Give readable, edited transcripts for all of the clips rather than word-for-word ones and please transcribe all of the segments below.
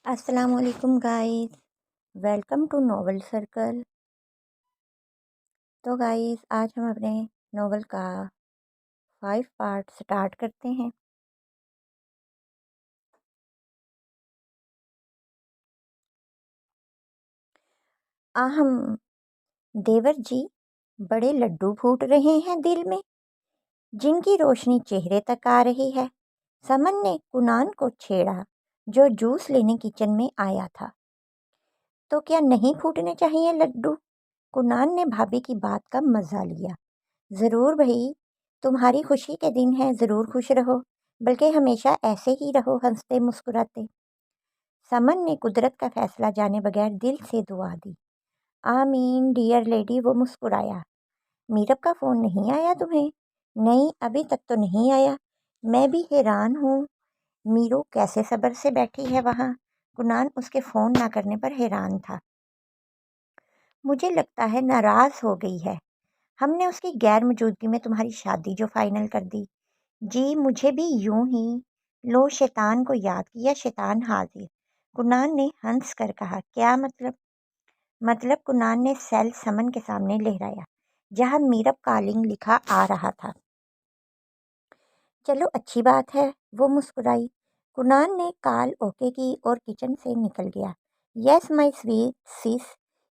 السلام علیکم guys, welcome to novel circle. تو گائز آج ہم اپنے ناول کا 5 پارٹ سٹارٹ کرتے ہیں۔ آہم دیور جی بڑے لڈو پھوٹ رہے ہیں دل میں، جن کی روشنی چہرے تک آ رہی ہے۔ سمن نے کنان کو چھیڑا جو جوس لینے کچن میں آیا تھا۔ تو کیا نہیں پھوٹنے چاہیے لڈو؟ کنان نے بھابھی کی بات کا مزہ لیا۔ ضرور بھائی، تمہاری خوشی کے دن ہے، ضرور خوش رہو، بلکہ ہمیشہ ایسے ہی رہو، ہنستے مسکراتے۔ سمن نے قدرت کا فیصلہ جانے بغیر دل سے دعا دی۔ آمین ڈیئر لیڈی، وہ مسکرایا۔ میرب کا فون نہیں آیا تمہیں؟ نہیں، ابھی تک تو نہیں آیا۔ میں بھی حیران ہوں، میرو کیسے صبر سے بیٹھی ہے وہاں۔ کنان اس کے فون نہ کرنے پر حیران تھا۔ مجھے لگتا ہے ناراض ہو گئی ہے، ہم نے اس کی غیر موجودگی میں تمہاری شادی جو فائنل کر دی۔ جی مجھے بھی یوں ہی۔ لو شیطان کو یاد کیا، شیطان حاضر۔ کنان نے ہنس کر کہا، کیا مطلب کنان نے سیل سمن کے سامنے لہرایا جہاں میرب کالنگ لکھا آ رہا تھا۔ چلو اچھی بات ہے، وہ مسکرائی۔ کنان نے کال اوکے کی اور کچن سے نکل گیا۔ یس مائی سویٹ سس،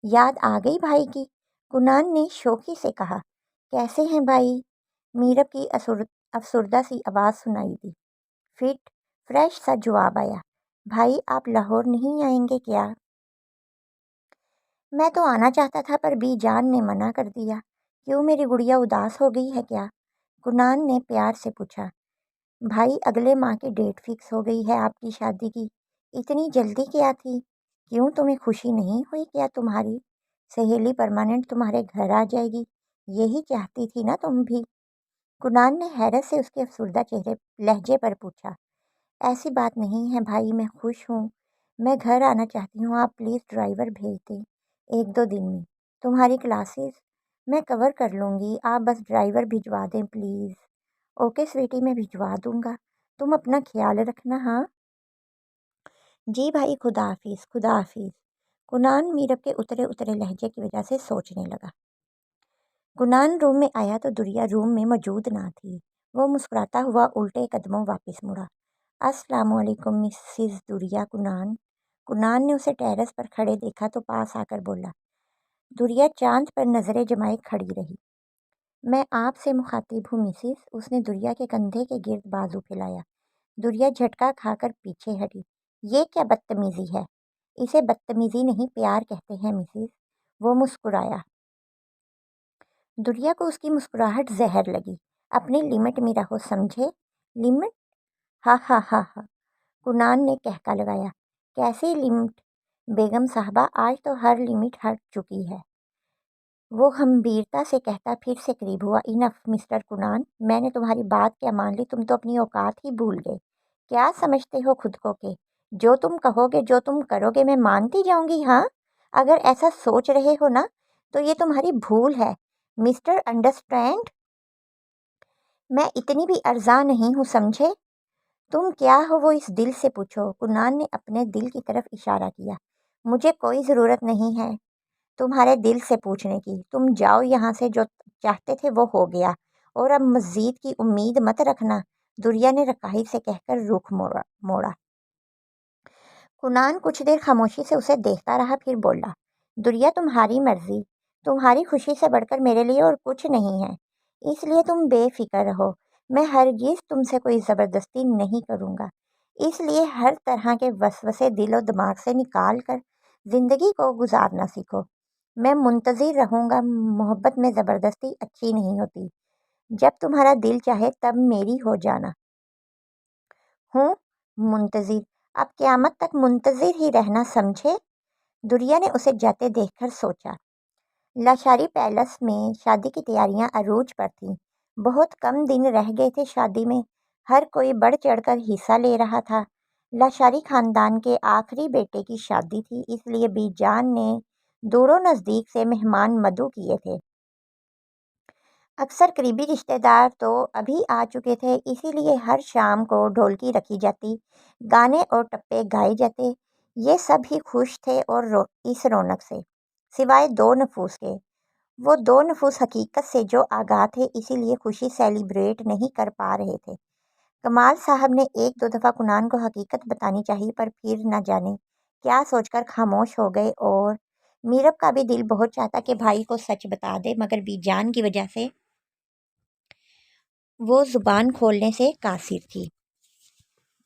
یاد آ گئی بھائی کی؟ کنان نے شوخی سے کہا۔ کیسے ہیں بھائی؟ میرب کی افسردہ سی آواز سنائی دی۔ فٹ، فریش سا جواب آیا۔ بھائی آپ لاہور نہیں آئیں گے کیا؟ میں تو آنا چاہتا تھا پر بی جان نے منع کر دیا۔ کیوں، میری گڑیا اداس ہو گئی ہے کیا؟ کنان نے پیار سے پوچھا۔ بھائی اگلے ماہ کی ڈیٹ فکس ہو گئی ہے آپ کی شادی کی، اتنی جلدی کیا تھی؟ کیوں تمہیں خوشی نہیں ہوئی کیا؟ تمہاری سہیلی پرماننٹ تمہارے گھر آ جائے گی، یہی چاہتی تھی نا تم بھی؟ کنان نے حیرت سے اس کے افسردہ لہجے پر پوچھا۔ ایسی بات نہیں ہے بھائی، میں خوش ہوں، میں گھر آنا چاہتی ہوں، آپ پلیز ڈرائیور بھیج دیں 1-2 دن میں، تمہاری کلاسز میں کور کر لوں گی، آپ بس ڈرائیور بھجوا دیں پلیز۔ اوکے سویٹی، میں بھجوا دوں گا، تم اپنا خیال رکھنا ہاں۔ جی بھائی، خدا حافظ خدا حافظ۔ کنان میرب کے اترے لہجے کی وجہ سے سوچنے لگا۔ کنان روم میں آیا تو دریا روم میں موجود نہ تھی۔ وہ مسکراتا ہوا الٹے قدموں واپس مڑا۔ السلام علیکم مسز دریا۔ کنان نے اسے ٹیرس پر کھڑے دیکھا تو پاس آ کر بولا۔ دریا چاند پر نظریں جمائے کھڑی رہی۔ میں آپ سے مخاطب ہوں مسز۔ اس نے دریا کے کندھے کے گرد بازو پھیلایا۔ دریا جھٹکا کھا کر پیچھے ہٹی۔ یہ کیا بدتمیزی ہے؟ اسے بدتمیزی نہیں، پیار کہتے ہیں مسز۔ وہ مسکرایا۔ دریا کو اس کی مسکراہٹ زہر لگی۔ اپنی لمٹ میں رہو، سمجھے؟ لمٹ؟ ہا ہا ہا ہا، کنان نے کہکا لگایا۔ کیسی لمٹ بیگم صاحبہ، آج تو ہر لمٹ ہٹ چکی ہے۔ وہ گمبھیرتا سے کہتا پھر سے قریب ہوا۔ انف مسٹر کنان، میں نے تمہاری بات کیا مان لی، تم تو اپنی اوقات ہی بھول گئے۔ کیا سمجھتے ہو خود کو کہ جو تم کہو گے، جو تم کرو گے، میں مانتی جاؤں گی؟ ہاں، اگر ایسا سوچ رہے ہو نا تو یہ تمہاری بھول ہے مسٹر انڈرسٹینڈ۔ میں اتنی بھی ارزاں نہیں ہوں، سمجھے؟ تم کیا ہو وہ اس دل سے پوچھو۔ کنان نے اپنے دل کی طرف اشارہ کیا۔ مجھے کوئی ضرورت نہیں ہے تمہارے دل سے پوچھنے کی، تم جاؤ یہاں سے، جو چاہتے تھے وہ ہو گیا، اور اب مزید کی امید مت رکھنا، دریا نے رکاہی سے کہہ کر رخ موڑا۔ کنان کچھ دیر خاموشی سے اسے دیکھتا رہا، پھر بولا۔ دریا تمہاری مرضی، تمہاری خوشی سے بڑھ کر میرے لیے اور کچھ نہیں ہے، اس لیے تم بے فکر رہو، میں ہرگز تم سے کوئی زبردستی نہیں کروں گا، اس لیے ہر طرح کے وسوسے دل و دماغ سے نکال کر زندگی کو گزارنا سیکھو۔ میں منتظر رہوں گا، محبت میں زبردستی اچھی نہیں ہوتی، جب تمہارا دل چاہے تب میری ہو جانا۔ ہوں منتظر، اب قیامت تک منتظر ہی رہنا، سمجھے؟ دریا نے اسے جاتے دیکھ کر سوچا۔ لاشاری پیلس میں شادی کی تیاریاں عروج پر تھیں، بہت کم دن رہ گئے تھے شادی میں، ہر کوئی بڑھ چڑھ کر حصہ لے رہا تھا۔ لاشاری خاندان کے آخری بیٹے کی شادی تھی، اس لیے بی جان نے دور و نزدیک سے مہمان مدعو کیے تھے۔ اکثر قریبی رشتہ دار تو ابھی آ چکے تھے، اسی لیے ہر شام کو ڈھولکی رکھی جاتی، گانے اور ٹپے گائے جاتے، یہ سب ہی خوش تھے اور اس رونق سے، سوائے دو نفوس کے۔ وہ دو نفوس حقیقت سے جو آگاہ تھے، اسی لیے خوشی سیلیبریٹ نہیں کر پا رہے تھے۔ کمال صاحب نے ایک دو دفعہ کنان کو حقیقت بتانی چاہی، پر پھر نہ جانے کیا سوچ کر خاموش ہو گئے، اور میرب کا بھی دل بہت چاہتا کہ بھائی کو سچ بتا دے، مگر بی جان کی وجہ سے وہ زبان کھولنے سے قاصر تھی۔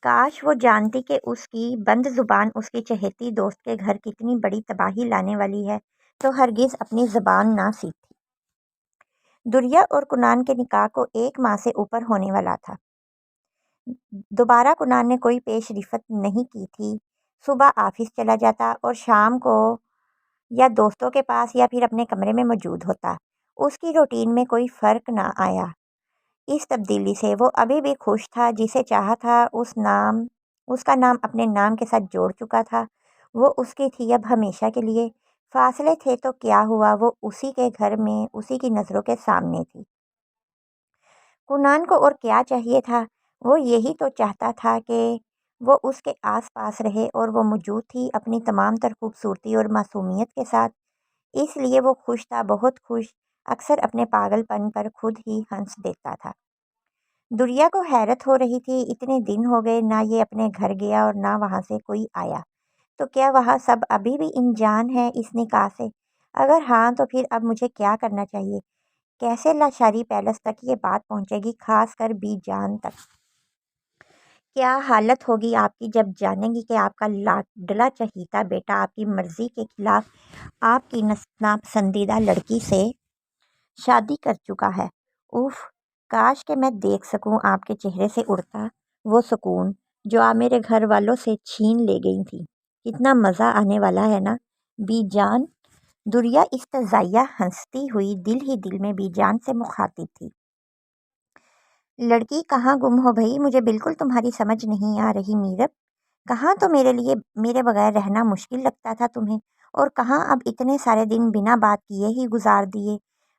کاش وہ جانتی کہ اس کی بند زبان اس کی چہیتی دوست کے گھر کتنی بڑی تباہی لانے والی ہے، تو ہرگز اپنی زبان نہ سیکھتی۔ دریا اور کنان کے نکاح کو 1 ماہ سے اوپر ہونے والا تھا۔ دوبارہ کنان نے کوئی پیش رفت نہیں کی تھی۔ صبح آفس چلا جاتا اور شام کو یا دوستوں کے پاس یا پھر اپنے کمرے میں موجود ہوتا۔ اس کی روٹین میں کوئی فرق نہ آیا۔ اس تبدیلی سے وہ ابھی بھی خوش تھا۔ جسے چاہا تھا اس کا نام اپنے نام کے ساتھ جوڑ چکا تھا۔ وہ اس کی تھی اب ہمیشہ کے لیے۔ فاصلے تھے تو کیا ہوا، وہ اسی کے گھر میں اسی کی نظروں کے سامنے تھی۔ کنان کو اور کیا چاہیے تھا؟ وہ یہی تو چاہتا تھا کہ وہ اس کے آس پاس رہے، اور وہ موجود تھی اپنی تمام تر خوبصورتی اور معصومیت کے ساتھ۔ اس لیے وہ خوش تھا، بہت خوش۔ اکثر اپنے پاگل پن پر خود ہی ہنس دیتا تھا۔ دریا کو حیرت ہو رہی تھی، اتنے دن ہو گئے نہ یہ اپنے گھر گیا اور نہ وہاں سے کوئی آیا، تو کیا وہاں سب ابھی بھی انجان ہے اس نکاح سے؟ اگر ہاں تو پھر اب مجھے کیا کرنا چاہیے؟ کیسے لاشاری پیلس تک یہ بات پہنچے گی، خاص کر بی جان تک؟ کیا حالت ہوگی آپ کی جب جانیں گی کہ آپ کا لاڈلا چہیتا بیٹا آپ کی مرضی کے خلاف آپ کی ناپسندیدہ لڑکی سے شادی کر چکا ہے؟ اوف، کاش کہ میں دیکھ سکوں آپ کے چہرے سے اڑتا وہ سکون جو آپ میرے گھر والوں سے چھین لے گئی تھی۔ کتنا مزہ آنے والا ہے نا بی جان؟ دریا استہزائیہ ہنستی ہوئی دل ہی دل میں بی جان سے مخاطب تھی۔ لڑکی کہاں گم ہو بھئی؟ مجھے بالکل تمہاری سمجھ نہیں آ رہی میرب۔ کہاں تو میرے بغیر رہنا مشکل لگتا تھا تمہیں، اور کہاں اب اتنے سارے دن بنا بات کیے ہی گزار دیے۔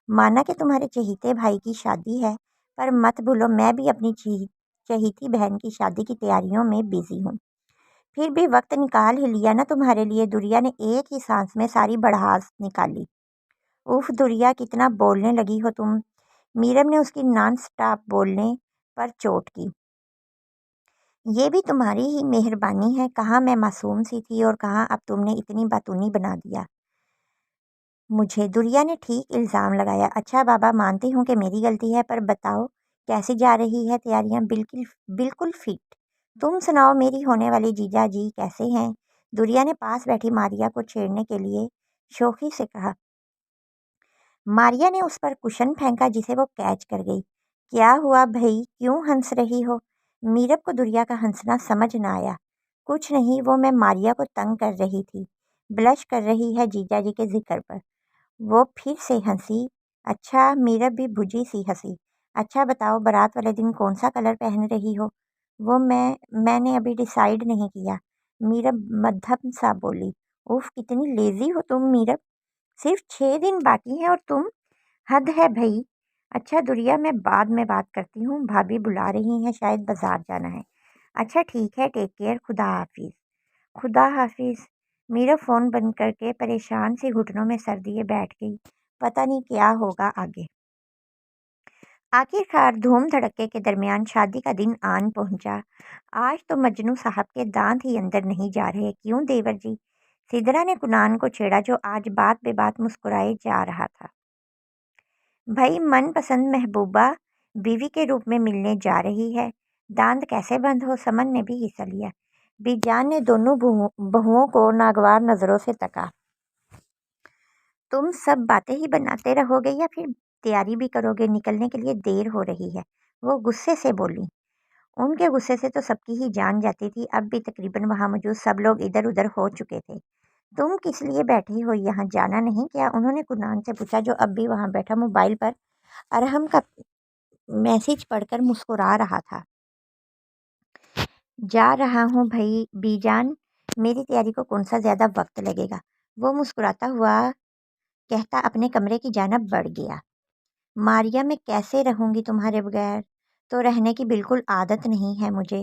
مانا کہ تمہارے چہیتے بھائی کی شادی ہے، پر مت بھولو میں بھی اپنی چہیتی بہن کی شادی کی تیاریوں میں بزی ہوں۔ پھر بھی وقت نکال ہی لیا نا تمہارے لیے۔ دریا نے ایک ہی سانس میں ساری بڑھاس نکالی۔ اوف دریا، کتنا بولنے لگی ہو تم۔ میرب نے اس کی نان سٹاپ بولنے پر چوٹ کی۔ یہ بھی تمہاری ہی مہربانی ہے، کہاں میں معصوم سی تھی اور کہاں اب تم نے اتنی باتونی بنا دیا مجھے۔ دریا نے ٹھیک الزام لگایا۔ اچھا بابا، مانتی ہوں کہ میری غلطی ہے، پر بتاؤ کیسی جا رہی ہے تیاریاں؟ بالکل فٹ۔ تم سناؤ میری ہونے والی جیجا جی کیسے ہیں؟ دریا نے پاس بیٹھی ماریا کو چھیڑنے کے لیے شوخی سے کہا۔ ماریا نے اس پر کشن پھینکا جسے وہ کیچ کر گئی۔ کیا ہوا بھئی، کیوں ہنس رہی ہو؟ میرب کو دریا کا ہنسنا سمجھ نہ آیا۔ کچھ نہیں، وہ میں ماریا کو تنگ کر رہی تھی۔ بلش کر رہی ہے جیجا جی کے ذکر پر۔ وہ پھر سے ہنسی۔ اچھا، میرب بھی بجھی سی ہنسی۔ اچھا بتاؤ، بارات والے دن کون سا کلر پہن رہی ہو؟ وہ میں نے ابھی ڈیسائیڈ نہیں کیا، میرب مدھم سا بولی۔ اوف، کتنی لیزی ہو تم میرب، صرف 6 دن باقی ہیں اور تم… حد ہے بھئی۔ اچھا دریا، میں بعد میں بات کرتی ہوں، بھابھی بلا رہی ہیں، شاید بازار جانا ہے۔ اچھا ٹھیک ہے، ٹیک کیئر، خدا حافظ۔ خدا حافظ۔ میرب فون بند کر کے پریشان سی گھٹنوں میں سر دیے بیٹھ گئی۔ پتہ نہیں کیا ہوگا آگے۔ آخرکار دھوم دھڑکے کے درمیان شادی کا دن آن پہنچا۔ آج تو مجنوں صاحب کے دانت ہی اندر نہیں جا رہے، کیوں دیور جی؟ سدرا نے کنان کو چھیڑا جو آج بات بے بات مسکرائے جا رہا تھا۔ بھائی، من پسند محبوبہ بیوی کے روپ میں ملنے جا رہی ہے، دانت کیسے بند ہو؟ سمن نے بھی حصہ لیا۔ بی جان نے دونوں بہوؤں کو ناگوار نظروں سے تکا۔ تم سب باتیں ہی بناتے رہو گے یا پھر تیاری بھی کرو گے؟ نکلنے کے لیے دیر ہو رہی ہے، وہ غصے سے بولی۔ ان کے غصے سے تو سب کی ہی جان جاتی تھی۔ اب بھی تقریباً وہاں موجود سب لوگ ادھر ادھر ہو چکے تھے۔ تم کس لیے بیٹھی ہو یہاں، جانا نہیں کیا؟ انہوں نے کنان سے پوچھا جو اب بھی وہاں بیٹھا موبائل پر ارحم کا میسج پڑھ کر مسکرا رہا تھا۔ جا رہا ہوں بھائی بی جان، میری تیاری کو کون سا زیادہ وقت لگے گا؟ وہ مسکراتا ہوا کہتا اپنے کمرے کی جانب بڑھ گیا۔ ماریا، میں کیسے رہوں گی تمہارے بغیر؟ تو رہنے کی بالکل عادت نہیں ہے مجھے۔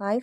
5